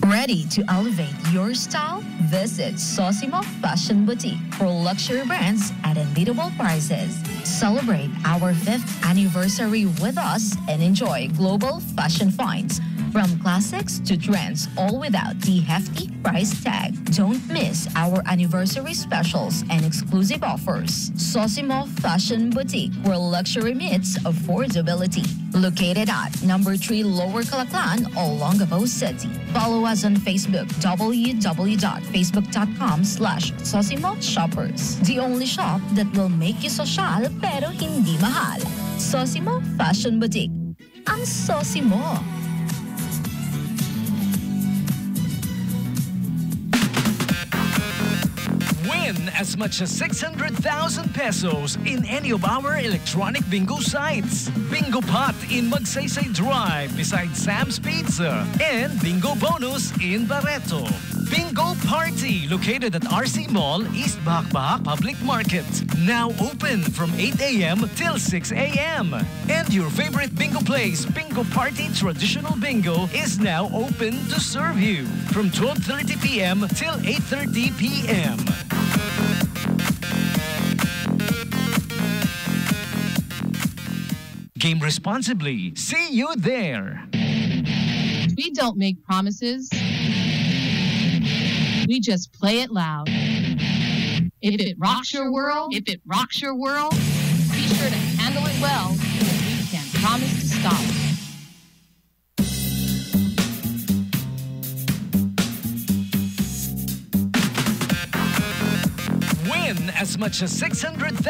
Ready to elevate your style? Visit Sosimo Fashion Boutique for luxury brands at unbeatable prices. Celebrate our 5th anniversary with us and enjoy global fashion finds. From classics to trends, all without the hefty price tag. Don't miss our anniversary specials and exclusive offers. Sosimo Fashion Boutique, where luxury meets affordability. Located at number 3 Lower Calaclan, Olongapo City. Follow us on Facebook, www.facebook.com/Sosimo Shoppers. The only shop that will make you social pero hindi mahal. Sosimo Fashion Boutique. Ang Sosimo. Win as much as 600,000 pesos in any of our electronic bingo sites. Bingo Pot in Magsaysay Drive beside Sam's Pizza. And Bingo Bonus in Barreto. Bingo Party located at RC Mall, East Bakbak Public Market. Now open from 8 a.m. till 6 a.m. And your favorite bingo place, Bingo Party Traditional Bingo, is now open to serve you from 12:30 p.m. till 8:30 p.m. Game responsibly. See you there. We don't make promises. We just play it loud. If it rocks your world, be sure to handle it well, because we can't promise to stop. Win as much as 600,000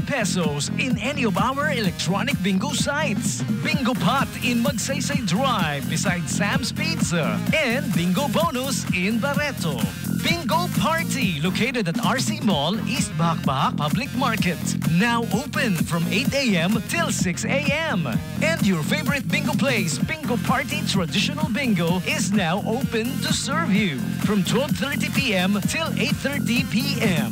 pesos in any of our electronic bingo sites. Bingo Pot in Magsaysay Drive beside Sam's Pizza. And Bingo Bonus in Barreto. Bingo Party located at RC Mall, East Bakbak Public Market. Now open from 8 a.m. till 6 a.m. And your favorite bingo place, Bingo Party Traditional Bingo, is now open to serve you from 12:30 p.m. till 8:30 p.m.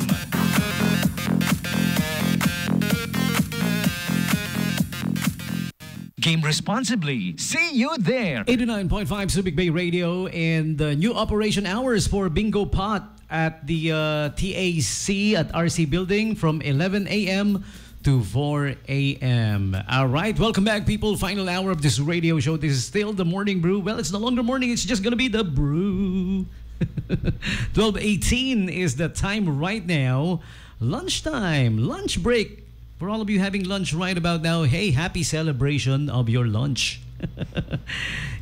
Game responsibly. See you there. 89.5 Subic Bay Radio and the new operation hours for Bingo Pot at the TAC at RC Building from 11 a.m. to 4 a.m. All right, welcome back, people. Final hour of this radio show. This is still the Morning Brew. Well, it's no longer morning. It's just going to be the brew. 12:18 is the time right now. Lunchtime, lunch break. For all of you having lunch right about now, hey, happy celebration of your lunch.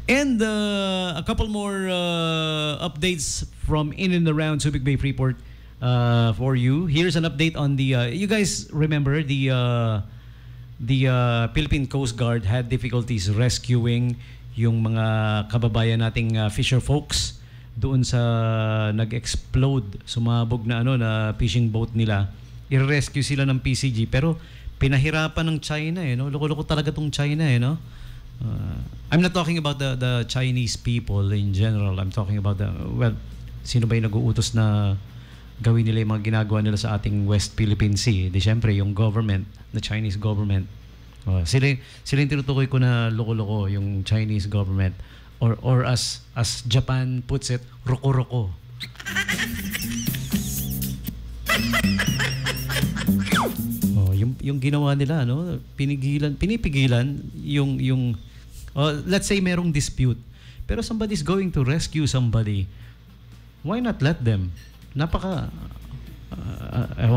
And a couple more updates from in and around Subic Bay Freeport for you. Here's an update on the, you guys remember the Philippine Coast Guard had difficulties rescuing yung mga kababayan nating fisher folks doon sa nag-explode, sumabog na na fishing boat nila. I-rescue sila ng PCG pero pinahirapan ng China no. Loko-loko talaga tong China no. I'm not talking about the Chinese people in general. I'm talking about sino ba yung nag-uutos na gawin nila yung mga ginagawa nila sa ating West Philippine Sea? Di syempre yung government, the Chinese government. Sila yung tinutukoy ko na loko-loko, yung Chinese government, or as Japan puts it, roko-roko. Yung ginawa nila pinipigilan yung let's say merong dispute pero somebody's going to rescue somebody, why not let them? Ewan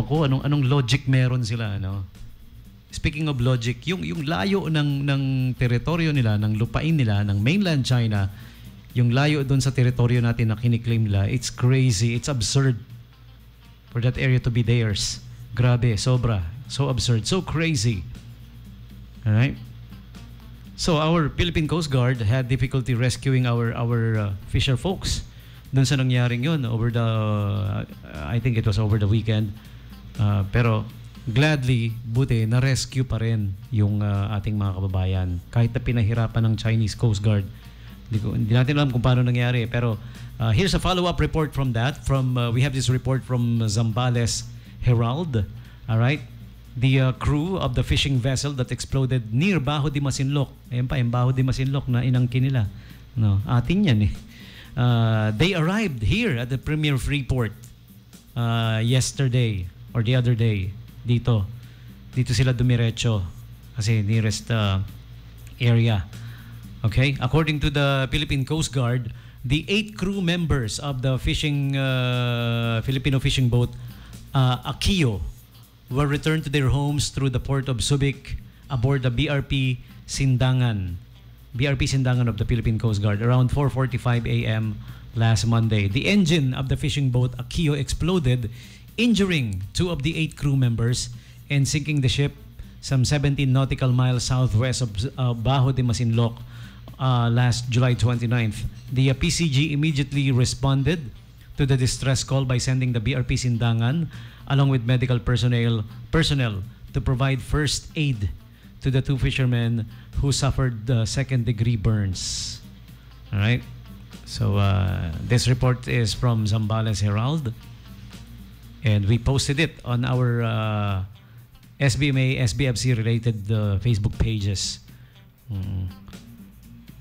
ko anong logic meron sila Speaking of logic, yung layo ng teritoryo nila, ng lupain nila, ng mainland China, yung layo doon sa teritoryo natin na kiniklaim nila, it's crazy, it's absurd for that area to be theirs. Grabe, sobra. So absurd, so crazy. All right? So our Philippine Coast Guard had difficulty rescuing our fisher folks dun sa nangyaring yun over the I think it was over the weekend. Pero gladly, buti na-rescue pa rin yung ating mga kababayan kahit na pinahirapan ng Chinese Coast Guard. Hindi natin alam kung paano nangyari, pero here's a follow-up report from that. We have this report from Zambales Herald. All right? The crew of the fishing vessel that exploded near Baho de Masinloc. Ayan pa, yung Baho de Masinloc na inangkin nila. Atin yan They arrived here at the Premier Freeport yesterday or the other day. Dito sila dumiretso kasi nearest area. Okay? According to the Philippine Coast Guard, the 8 crew members of the Filipino fishing boat Akio were returned to their homes through the port of Subic aboard the BRP Sindangan of the Philippine Coast Guard around 4:45 a.m. last Monday. The engine of the fishing boat Akio exploded, injuring 2 of the 8 crew members and sinking the ship some 17 nautical miles southwest of Bajo de Masinloc last July 29th. The PCG immediately responded to the distress call by sending the BRP Sindangan along with medical personnel to provide first aid to the 2 fishermen who suffered second-degree burns. All right. So this report is from Zambales Herald, and we posted it on our SBMA, SBFC-related Facebook pages.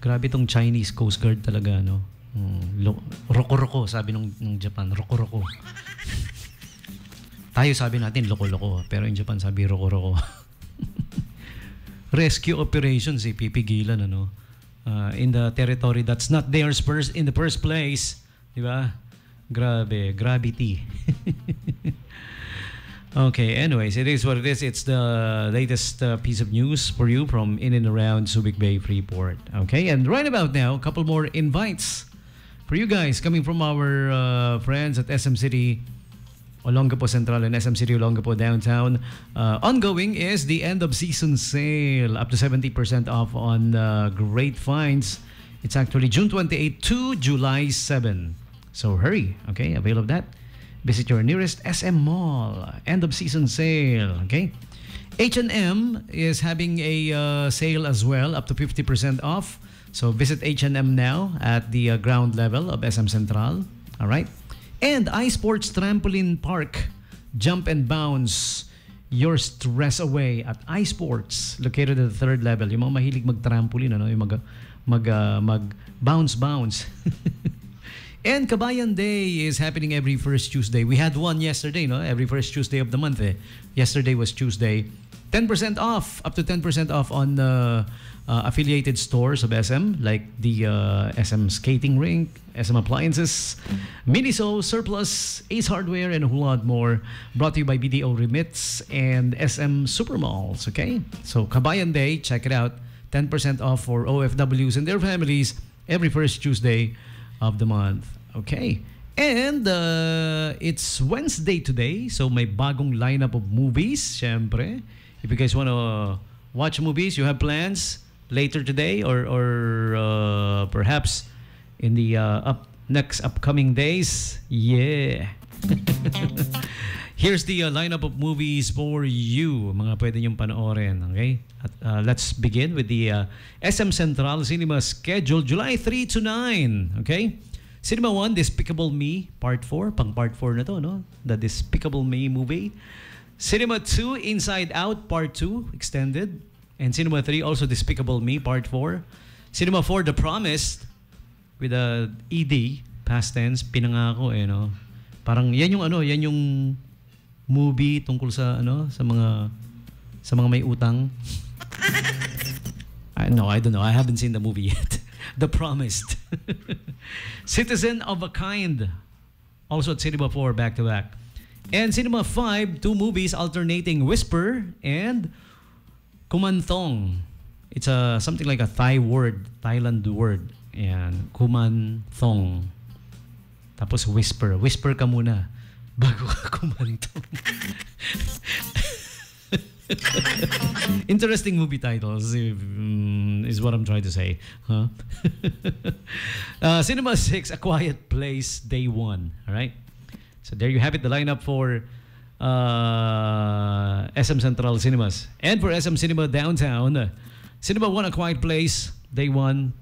Grabe tong Chinese Coast Guard talaga, no? Roko-roko, sabi nung Japan. Roko-roko. Tayo sabi natin loko-loko, pero in Japan sabi roko-roko. Rescue operations, pipigilan, ano? In the territory that's not theirs first in the first place. Di ba? Grabe. Gravity. Okay, anyways, it is what it is. It's the latest piece of news for you from in and around Subic Bay Freeport. Okay, and right about now, a couple more invites for you guys coming from our friends at SM City Olongapo Central and SM City Olongapo Downtown. Ongoing is the end of season sale, up to 70% off on great finds. It's actually June 28 to July 7. So hurry, okay, avail of that. Visit your nearest SM Mall. End of season sale. Okay. H&M is having a sale as well, up to 50% off. So visit H&M now at the ground level of SM Central. All right. And iSports Trampoline Park. Jump and bounce your stress away at iSports, located at the 3rd level. Yung mga mahilig mag-trampoline, ano? Yung mag-bounce. And Kabayan Day is happening every first Tuesday. We had one yesterday, no? Every first Tuesday of the month. Yesterday was Tuesday. 10% off, up to 10% off on affiliated stores of SM, like the SM Skating Rink, SM Appliances, Miniso, Surplus, Ace Hardware, and a whole lot more. Brought to you by BDO Remits and SM Supermalls, okay? So Kabayan Day, check it out. 10% off for OFWs and their families every first Tuesday of the month. Okay. And it's Wednesday today, so may bagong lineup of movies, syempre. If you guys want to watch movies, you have plans later today or perhaps in the next upcoming days. Yeah. Here's the lineup of movies for you, mga pwede niyong panoorin, okay? At, let's begin with the SM Central Cinema schedule, July 3 to 9, okay? Cinema 1, Despicable Me, Part 4. Pang Part 4 na to, no? The Despicable Me movie. Cinema 2, Inside Out, Part 2, extended. And Cinema 3, also Despicable Me, Part 4. Cinema 4, The Promised, with a ED, past tense, pinangako, no? Parang yan yung movie tungkol sa sa mga may utang. I don't know. I haven't seen the movie yet. The Promised. Citizen of a Kind. Also at Cinema 4, back to back. And Cinema 5, 2 movies alternating, Whisper and Kumantong. It's something like a Thailand word. Ayan, Kumantong. Tapos Whisper. Whisper ka muna bago ka kumantong. Interesting movie titles is what I'm trying to say. Huh? Cinema 6, A Quiet Place, Day 1. All right? So there you have it, the lineup for SM Central Cinemas. And for SM Cinema Downtown, Cinema 1, A Quiet Place, Day 1.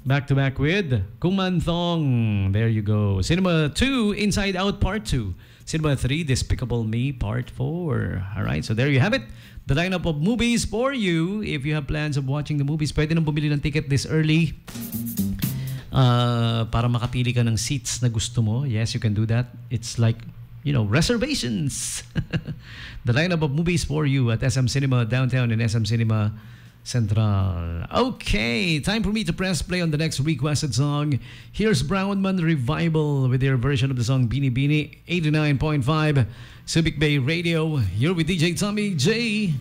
Back to back with Kumantong. There you go. Cinema 2, Inside Out Part 2. Cinema 3, Despicable Me Part 4. Alright, so there you have it. The lineup of movies for you. If you have plans of watching the movies, pwede nang bumili ng ticket this early. para makapili ka ng seats na gusto mo. Yes, you can do that. It's like, reservations. The lineup of movies for you at SM Cinema Downtown and SM Cinema Central. Okay, time for me to press play on the next requested song. Here's Brownman Revival with their version of the song Bini Bini, 89.5 Subic Bay Radio. You're with DJ Tommy J.